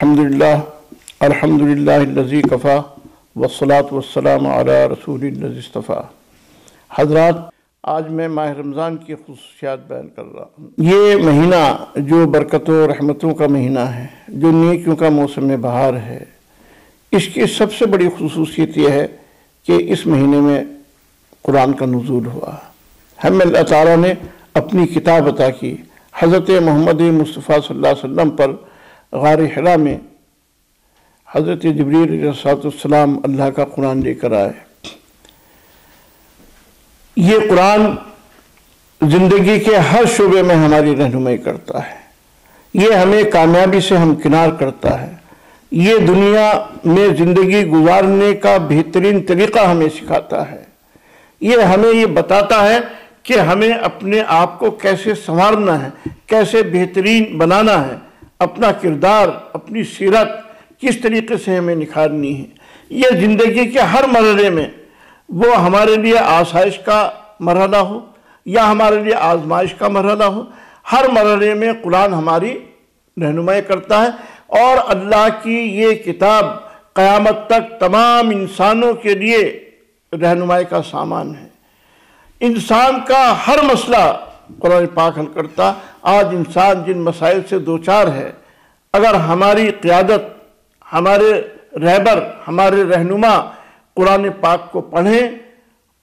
الحمدللہ الذی کفا والصلاة والسلام علی رسول الذی اصطفیٰ۔ حضرات، آج میں ماہ رمضان کی خصوصیات بیان کر رہا ہوں۔ یہ مہینہ جو برکتوں و رحمتوں کا مہینہ ہے، جو نیکیوں کا موسم بہار ہے، اس کی سب سے بڑی خصوصیت یہ ہے کہ اس مہینے میں قرآن کا نزول ہوا۔ ہمیں اللہ تعالیٰ نے اپنی کتاب عطا کی۔ حضرت محمد مصطفیٰ صلی اللہ علیہ وسلم پر غار حرا میں حضرت جبریل علیہ السلام اللہ کا قرآن لے کر آئے۔ یہ قرآن زندگی کے ہر شعبے میں ہماری رہنمائی کرتا ہے۔ یہ ہمیں کامیابی سے ہمکنار کرتا ہے۔ یہ دنیا میں زندگی گزارنے کا بہترین طریقہ ہمیں سکھاتا ہے۔ یہ ہمیں یہ بتاتا ہے کہ ہمیں اپنے آپ کو کیسے سنوارنا ہے، کیسے بہترین بنانا ہے، اپنا کردار، اپنی سیرت کس طریقے سے ہمیں نکھارنی ہے۔ یہ زندگی کے ہر مرحلے میں، وہ ہمارے لیے آسائش کا مرحلہ ہو یا ہمارے لیے آزمائش کا مرحلہ ہو، ہر مرحلے میں قرآن ہماری رہنمائی کرتا ہے۔ اور اللہ کی یہ کتاب قیامت تک تمام انسانوں کے لیے رہنمائی کا سامان ہے۔ انسان کا ہر مسئلہ قرآن پاک حل کرتا۔ آج انسان جن مسائل سے دوچار ہے، اگر ہماری قیادت، ہمارے رہبر، ہمارے رہنما قرآن پاک کو پڑھیں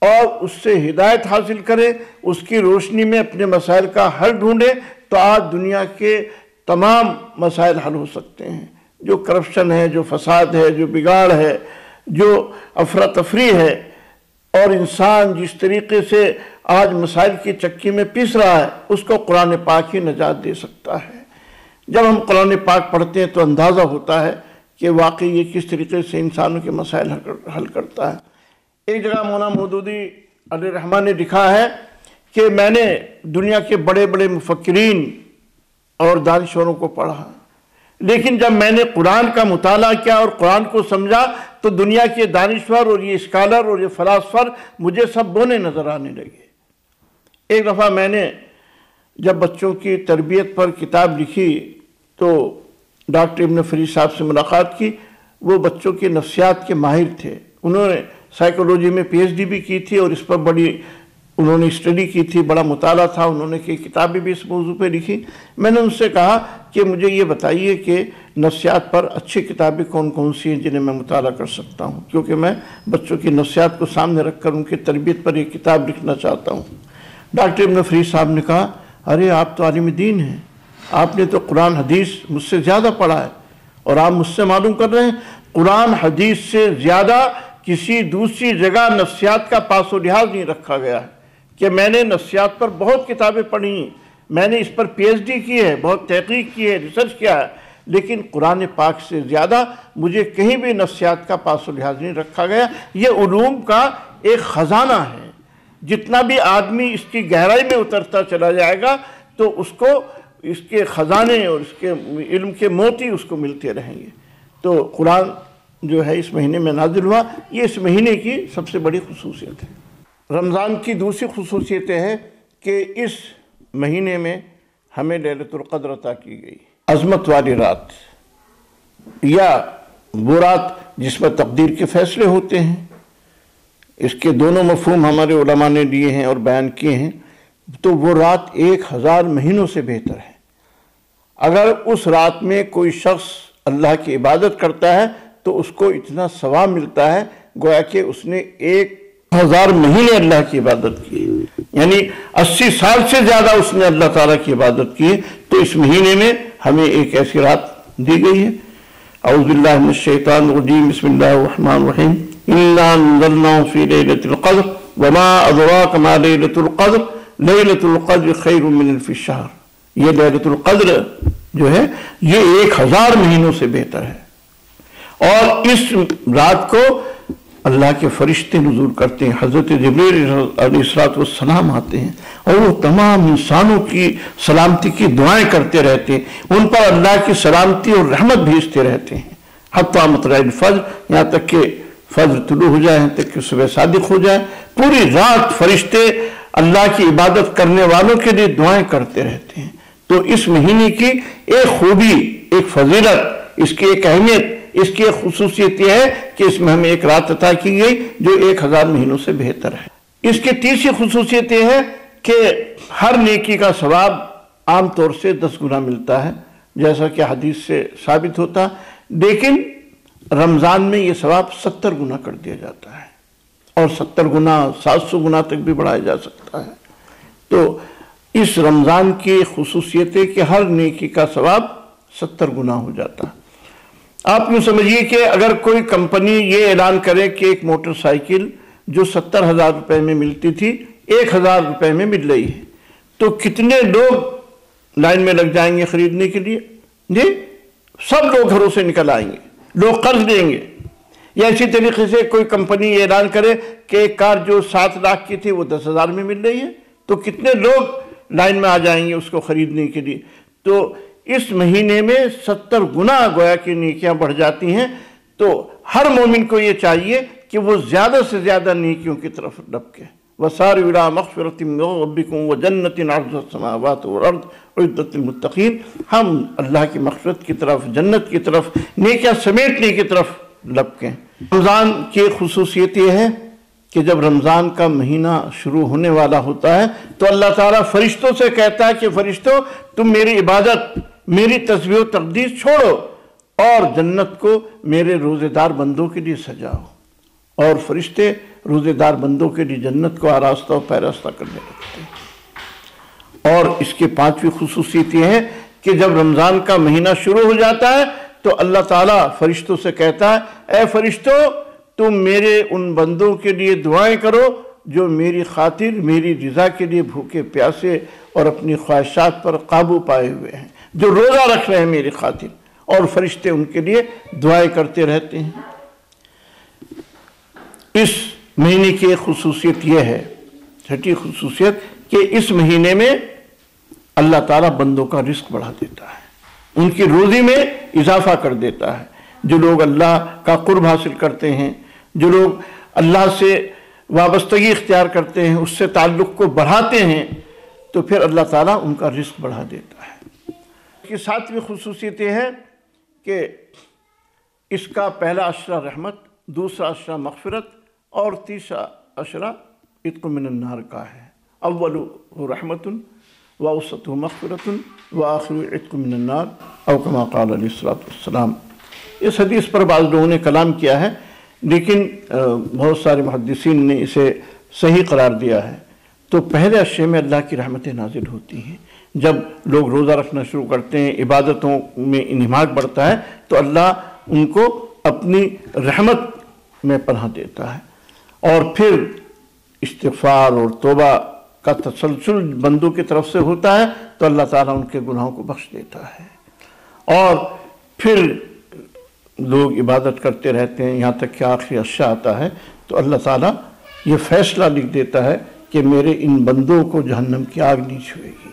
اور اس سے ہدایت حاصل کریں، اس کی روشنی میں اپنے مسائل کا حل ڈھونڈیں، تو آج دنیا کے تمام مسائل حل ہو سکتے ہیں۔ جو کرپشن ہے، جو فساد ہے، جو بگاڑ ہے، جو افراتفری ہے، اور انسان جس طریقے سے آج مسائل کی چکی میں پیس رہا ہے، اس کو قرآن پاک ہی نجات دے سکتا ہے۔ جب ہم قرآن پاک پڑھتے ہیں تو اندازہ ہوتا ہے کہ واقعی یہ کس طریقے سے انسانوں کے مسائل حل کرتا ہے۔ ایک جگہ مولانا مودودی علیہ الرحمہ نے لکھا ہے کہ میں نے دنیا کے بڑے بڑے مفکرین اور دانشوروں کو پڑھا، لیکن جب میں نے قرآن کا مطالعہ کیا اور قرآن کو سمجھا تو دنیا کے دانشور اور یہ اسکالر اور یہ فلاسفر مجھے سب بونے نظر آنے لگے۔ ایک دفعہ میں نے جب بچوں کی تربیت پر کتاب لکھی تو ڈاکٹر ابن فرید صاحب سے ملاقات کی۔ وہ بچوں کے نفسیات کے ماہر تھے، انہوں نے سائیکولوجی میں پی ایچ ڈی بھی کی تھی اور اس پر بڑی انہوں نے اسٹڈی کی تھی، بڑا مطالعہ تھا، انہوں نے کئی کتابیں بھی اس موضوع پہ لکھی۔ میں نے ان سے کہا کہ مجھے یہ بتائیے کہ نفسیات پر اچھی کتابیں کون کون سی ہیں جنہیں میں مطالعہ کر سکتا ہوں، کیونکہ میں بچوں کی نفسیات کو سامنے رکھ کر ان کی تربیت پر ایک کتاب لکھنا چاہتا ہوں۔ ڈاکٹر ابن فرید صاحب نے کہا، ارے آپ تو عالم دین ہیں، آپ نے تو قرآن حدیث مجھ سے زیادہ پڑھا ہے، اور آپ مجھ سے معلوم کر رہے ہیں قرآن حدیث سے زیادہ کسی دوسری جگہ نفسیات کا پاس و لحاظ نہیں رکھا گیا ہے، کہ میں نے نفسیات پر بہت کتابیں پڑھی ہیں، میں نے اس پر پی ایچ ڈی کی ہے، بہت تحقیق کی ہے، ریسرچ کیا ہے، لیکن قرآن پاک سے زیادہ مجھے کہیں بھی نفسیات کا پاس و لحاظ نہیں رکھا گیا۔ یہ علوم کا ایک خزانہ ہے، جتنا بھی آدمی اس کی گہرائی میں اترتا چلا جائے گا تو اس کو اس کے خزانے اور اس کے علم کے موتی اس کو ملتے رہیں گے۔ تو قرآن جو ہے اس مہینے میں نازل ہوا، یہ اس مہینے کی سب سے بڑی خصوصیت ہے۔ رمضان کی دوسری خصوصیت ہے کہ اس مہینے میں ہمیں لیلۃ القدر عطا کی گئی، عظمت والی رات، یا وہ رات جس میں تقدیر کے فیصلے ہوتے ہیں۔ اس کے دونوں مفہوم ہمارے علماء نے لیے ہیں اور بیان کیے ہیں۔ تو وہ رات 1000 مہینوں سے بہتر ہے۔ اگر اس رات میں کوئی شخص اللہ کی عبادت کرتا ہے تو اس کو اتنا ثواب ملتا ہے گویا کہ اس نے 1000 مہینے اللہ کی عبادت کی، یعنی 80 سال سے زیادہ اس نے اللہ تعالیٰ کی عبادت کی۔ تو اس مہینے میں ہمیں ایک ایسی رات دی گئی ہے۔ اعوذ باللہ من الشیطان الرجیم، بسم اللہ الرحمن الرحیم، اِنَّا أَنزَلْنَاهُ فِي لَيْلَةِ الْقَدْرِ وَمَا أَدْرَاكَ مَا لَيْلَةُ الْقَدْرِ لَيْلَةُ الْقَدْرِ خَيْرٌ مِّنَ أَلْفِ شَهْرٍ۔ یہ لیلۃ القدر جو ہے یہ 1000 مہینوں سے بہتر ہے۔ اور اس رات کو اللہ کے فرشتے نزول کرتے ہیں، حضرت جبریل علیہ السلام آتے ہیں اور وہ تمام انسانوں کی سلامتی کی دعائیں کرتے رہتے ہیں، ان پر اللہ کی سلامتی اور رحمت بھیجتے رہتے ہیں، حتیٰ مطلع الفجر، یہاں تک کہ فجر طلوع ہو جائے، یہاں تک کہ صبح صادق ہو جائے۔ پوری رات فرشتے اللہ کی عبادت کرنے والوں کے لیے دعائیں کرتے رہتے ہیں۔ تو اس مہینے کی ایک خوبی، ایک فضیلت اس کی ایک اہمیت، اس کی ایک خصوصیت یہ ہے کہ اس میں ہمیں ایک رات عطا کی گئی جو 1000 مہینوں سے بہتر ہے۔ اس کی تیسری خصوصیت یہ ہے کہ ہر نیکی کا ثواب عام طور سے 10 گنا ملتا ہے، جیسا کہ حدیث سے ثابت ہوتا، لیکن رمضان میں یہ ثواب 70 گنا کر دیا جاتا ہے، اور 70 گنا 700 گنا تک بھی بڑھایا جا سکتا ہے۔ تو اس رمضان کی خصوصیت ہے کہ ہر نیکی کا ثواب 70 گنا ہو جاتا ہے۔ آپ یوں سمجھیے کہ اگر کوئی کمپنی یہ اعلان کرے کہ ایک موٹر سائیکل جو 70,000 روپے میں ملتی تھی 1000 روپے میں مل رہی ہے، تو کتنے لوگ لائن میں لگ جائیں گے خریدنے کے لیے؟ جی سب لوگ گھروں سے نکل آئیں گے، لوگ قرض دیں گے۔ یا اسی طریقے سے کوئی کمپنی یہ اعلان کرے کہ ایک کار جو 7 لاکھ کی تھی وہ 10,000 میں مل رہی ہے، تو کتنے لوگ لائن میں آ جائیں گے اس کو خریدنے کے لیے۔ تو اس مہینے میں 70 گنا گویا کہ نیکیاں بڑھ جاتی ہیں۔ تو ہر مومن کو یہ چاہیے کہ وہ زیادہ سے زیادہ نیکیوں کی طرف لپکے۔ وَسَارِعُوا إِلَىٰ مَغْفِرَةٍ مِّن رَّبِّكُمْ وَجَنَّةٍ عَرْضُهَا السَّمَاوَاتُ وَالْأَرْضُ أُعِدَّتْ لِلْمُتَّقِينَ۔ ہم اللہ کی مغفرت کی طرف، جنت کی طرف، نیکیاں سمیٹنے کی طرف لپکیں۔ رمضان کی خصوصیت یہ ہے کہ جب رمضان کا مہینہ شروع ہونے والا ہوتا ہے تو اللہ تعالیٰ فرشتوں سے کہتا ہے کہ فرشتوں تم میری عبادت، میری تسبیح و تقدیس چھوڑو اور جنت کو میرے روزے دار بندوں کے لیے سجاؤ۔ اور فرشتے روزے دار بندوں کے لیے جنت کو آراستہ و پیراستہ کرنے لگتے ہیں۔ اور اس کی 5ویں خصوصیت یہ ہے کہ جب رمضان کا مہینہ شروع ہو جاتا ہے تو اللہ تعالیٰ فرشتوں سے کہتا ہے اے فرشتوں تم میرے ان بندوں کے لیے دعائیں کرو جو میری خاطر، میری رضا کے لیے بھوکے پیاسے اور اپنی خواہشات پر قابو پائے ہوئے ہیں، جو روزہ رکھ رہے ہیں میری خاطر، اور فرشتے ان کے لیے دعائیں کرتے رہتے ہیں۔ اس مہینے کی ایک خصوصیت یہ ہے، چھٹی خصوصیت، کہ اس مہینے میں اللہ تعالیٰ بندوں کا رزق بڑھا دیتا ہے، ان کی روزی میں اضافہ کر دیتا ہے۔ جو لوگ اللہ کا قرب حاصل کرتے ہیں، جو لوگ اللہ سے وابستگی اختیار کرتے ہیں، اس سے تعلق کو بڑھاتے ہیں، تو پھر اللہ تعالیٰ ان کا رزق بڑھا دیتا ہے۔ اس کی 7ویں خصوصیت یہ ہے کہ اس کا پہلا عشرہ رحمت، دوسرا عشرہ مغفرت اور تیسرا عشرہ عتق من النار کا ہے۔ اولہ رحمت واوسطہ مغفرت وآخر عتق من النار او کما قال علیہ الصلوۃ والسلام۔ اس حدیث پر بعض لوگوں نے کلام کیا ہے، لیکن بہت سارے محدثین نے اسے صحیح قرار دیا ہے۔ تو پہلے عشرے میں اللہ کی رحمتیں نازل ہوتی ہیں۔ جب لوگ روزہ رکھنا شروع کرتے ہیں، عبادتوں میں انہماک بڑھتا ہے، تو اللہ ان کو اپنی رحمت میں پناہ دیتا ہے، اور پھر استغفار اور توبہ کا تسلسل بندوں کی طرف سے ہوتا ہے تو اللہ تعالیٰ ان کے گناہوں کو بخش دیتا ہے، اور پھر لوگ عبادت کرتے رہتے ہیں یہاں تک کہ آخری عشاء آتا ہے تو اللہ تعالیٰ یہ فیصلہ لکھ دیتا ہے کہ میرے ان بندوں کو جہنم کی آگ نہیں چھوئے گی،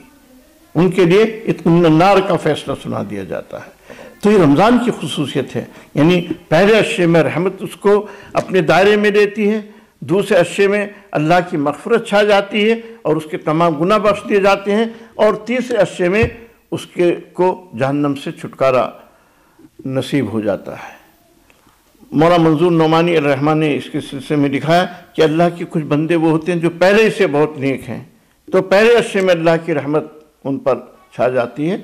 ان کے لیے عتق من النار کا فیصلہ سنا دیا جاتا ہے۔ تو یہ رمضان کی خصوصیت ہے، یعنی پہلے عشرے میں رحمت اس کو اپنے دائرے میں لیتی ہے، دوسرے عشرے میں اللہ کی مغفرت چھا جاتی ہے اور اس کے تمام گناہ بخش دیے جاتے ہیں، اور تیسرے عشرے میں اس کو جہنم سے چھٹکارا نصیب ہو جاتا ہے۔ مولانا منظور نعمانی الرحمن نے اس کے سلسلے میں لکھا ہے کہ اللہ کے کچھ بندے وہ ہوتے ہیں جو پہلے ہی سے بہت نیک ہیں، تو پہلے عشرے میں اللہ کی رحمت ان پر چھا جاتی ہے،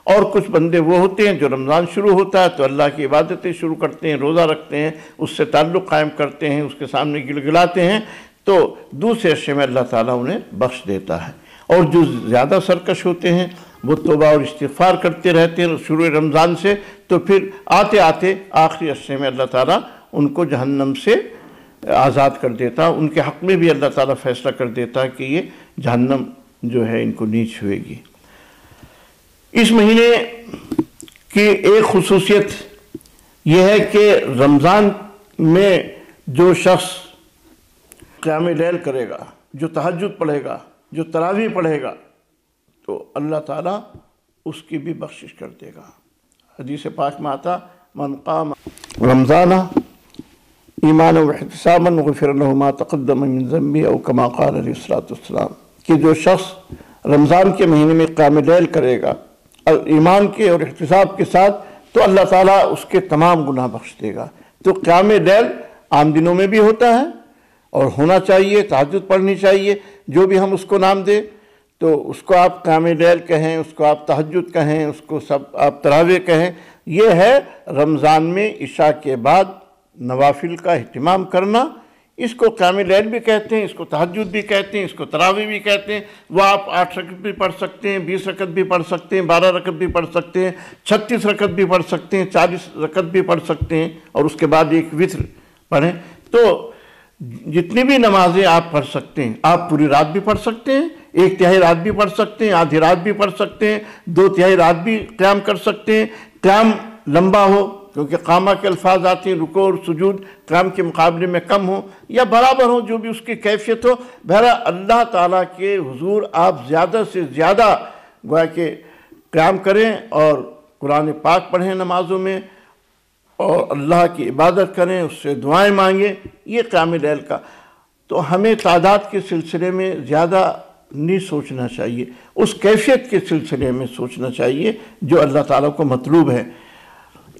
اور کچھ بندے وہ ہوتے ہیں جو رمضان شروع ہوتا ہے تو اللہ کی عبادتیں شروع کرتے ہیں، روزہ رکھتے ہیں، اس سے تعلق قائم کرتے ہیں، اس کے سامنے گڑگڑاتے ہیں، تو دوسرے عشرے میں اللہ تعالیٰ انہیں بخش دیتا ہے۔ اور جو زیادہ سرکش ہوتے ہیں وہ توبہ اور استغفار کرتے رہتے ہیں شروع رمضان سے، تو پھر آتے آتے آخری عشرے میں اللہ تعالیٰ ان کو جہنم سے آزاد کر دیتا، ان کے حق میں بھی اللہ تعالیٰ فیصلہ کر دیتا کہ یہ جہنم جو ہے ان کو نہیں چھوئے گی۔ اس مہینے کی ایک خصوصیت یہ ہے کہ رمضان میں جو شخص قیام لیل کرے گا، جو تہجد پڑھے گا، جو تراویح پڑھے گا، تو اللہ تعالیٰ اس کی بھی بخشش کر دے گا۔ حدیث پاک میں آتا من قام رمضان ایمانا واحتسابا غفر له ما تقدم من ذنبه او کما قال علیہ الصلوۃ والسلام، کہ جو شخص رمضان کے مہینے میں قیام لیل کرے گا اور ایمان کے اور احتساب کے ساتھ تو اللہ تعالیٰ اس کے تمام گناہ بخش دے گا۔ تو قیام لیل عام دنوں میں بھی ہوتا ہے اور ہونا چاہیے، تہجد پڑھنی چاہیے، جو بھی ہم اس کو نام دیں، تو اس کو آپ قیام لیل کہیں، اس کو آپ تہجد کہیں، اس کو سب آپ تراویح کہیں۔ یہ ہے رمضان میں عشاء کے بعد نوافل کا اہتمام کرنا۔ اس کو قیام لیل بھی کہتے ہیں، اس کو تہجد بھی کہتے ہیں، اس کو تراویح بھی کہتے ہیں۔ وہ آپ 8 رکعت بھی پڑھ سکتے ہیں، 20 رکعت بھی پڑھ سکتے ہیں، 12 رکعت بھی پڑھ سکتے ہیں، 36 رکعت بھی پڑھ سکتے ہیں، 40 رکعت بھی پڑھ سکتے ہیں، اور اس کے بعد ایک وتر پڑھیں۔ تو جتنی بھی نمازیں آپ پڑھ سکتے ہیں، آپ پوری رات بھی پڑھ سکتے ہیں، 1/3 رات بھی پڑھ سکتے ہیں، آدھی رات بھی پڑھ سکتے ہیں، 2/3 رات بھی قیام کر سکتے ہیں۔ قیام لمبا ہو، کیونکہ قامہ کے الفاظ آتے ہیں، رکوع اور سجود قیام کے مقابلے میں کم ہو یا برابر ہو، جو بھی اس کی کیفیت ہو، بہرحال اللہ تعالیٰ کے حضور آپ زیادہ سے زیادہ گویا کہ قیام کریں اور قرآن پاک پڑھیں نمازوں میں، اور اللہ کی عبادت کریں، اس سے دعائیں مانگیں۔ یہ قیام لیل کا تو ہمیں تعداد کے سلسلے میں زیادہ نہیں سوچنا چاہیے، اس کیفیت کے سلسلے میں سوچنا چاہیے جو اللہ تعالیٰ کو مطلوب ہے۔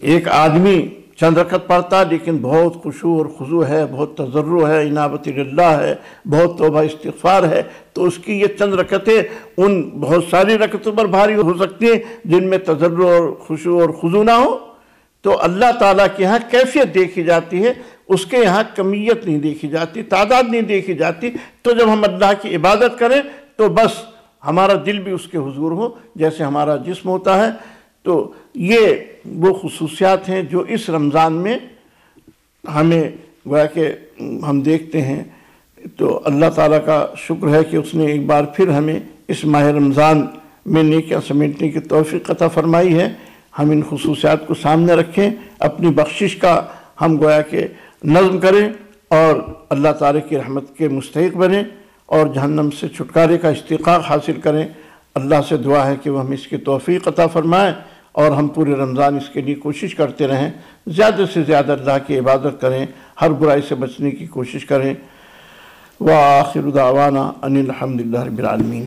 ایک آدمی چند رکعت پڑھتا لیکن بہت خشوع اور خضوع ہے، بہت تضرع ہے، انابت للہ ہے، بہت توبہ استغفار ہے، تو اس کی یہ چند رکعتیں ان بہت ساری رکعتوں پر بھاری ہو سکتی ہیں جن میں تضرع اور خشوع اور خضوع نہ ہو۔ تو اللہ تعالیٰ کے ہاں کیفیت دیکھی جاتی ہے، اس کے یہاں کمیت نہیں دیکھی جاتی، تعداد نہیں دیکھی جاتی۔ تو جب ہم اللہ کی عبادت کریں تو بس ہمارا دل بھی اس کے حضور ہو جیسے ہمارا جسم ہوتا ہے۔ تو یہ وہ خصوصیات ہیں جو اس رمضان میں ہمیں گویا کہ ہم دیکھتے ہیں۔ تو اللہ تعالیٰ کا شکر ہے کہ اس نے ایک بار پھر ہمیں اس ماہ رمضان میں نیکیاں سمیٹنے کی توفیق عطا فرمائی ہے۔ ہم ان خصوصیات کو سامنے رکھیں، اپنی بخشش کا ہم گویا کہ نظم کریں اور اللہ تعالیٰ کی رحمت کے مستحق بنیں اور جہنم سے چھٹکارے کا استحقاق حاصل کریں۔ اللہ سے دعا ہے کہ وہ ہمیں اس کی توفیق عطا فرمائے اور ہم پورے رمضان اس کے لیے کوشش کرتے رہیں، زیادہ سے زیادہ اللہ کی عبادت کریں، ہر برائی سے بچنے کی کوشش کریں۔ وآخر دعوانا ان الحمد للہ رب العالمین۔